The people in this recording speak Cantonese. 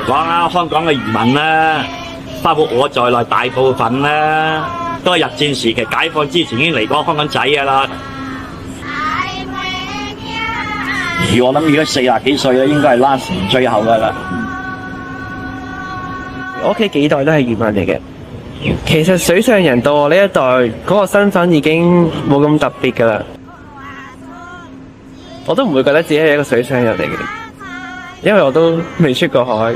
講啊，香港嘅移民咧，包括我在內，大部分咧都係日戰時期解放之前已經嚟過香港仔㗎啦。而我諗，如果40幾歲咧，應該係 last 最後㗎啦。我屋企幾代都係移民嚟嘅。其實水上人到我呢一代嗰個身份已經冇咁特別㗎啦。我都唔會覺得自己係一個水上人嚟嘅，因為我都未出過海。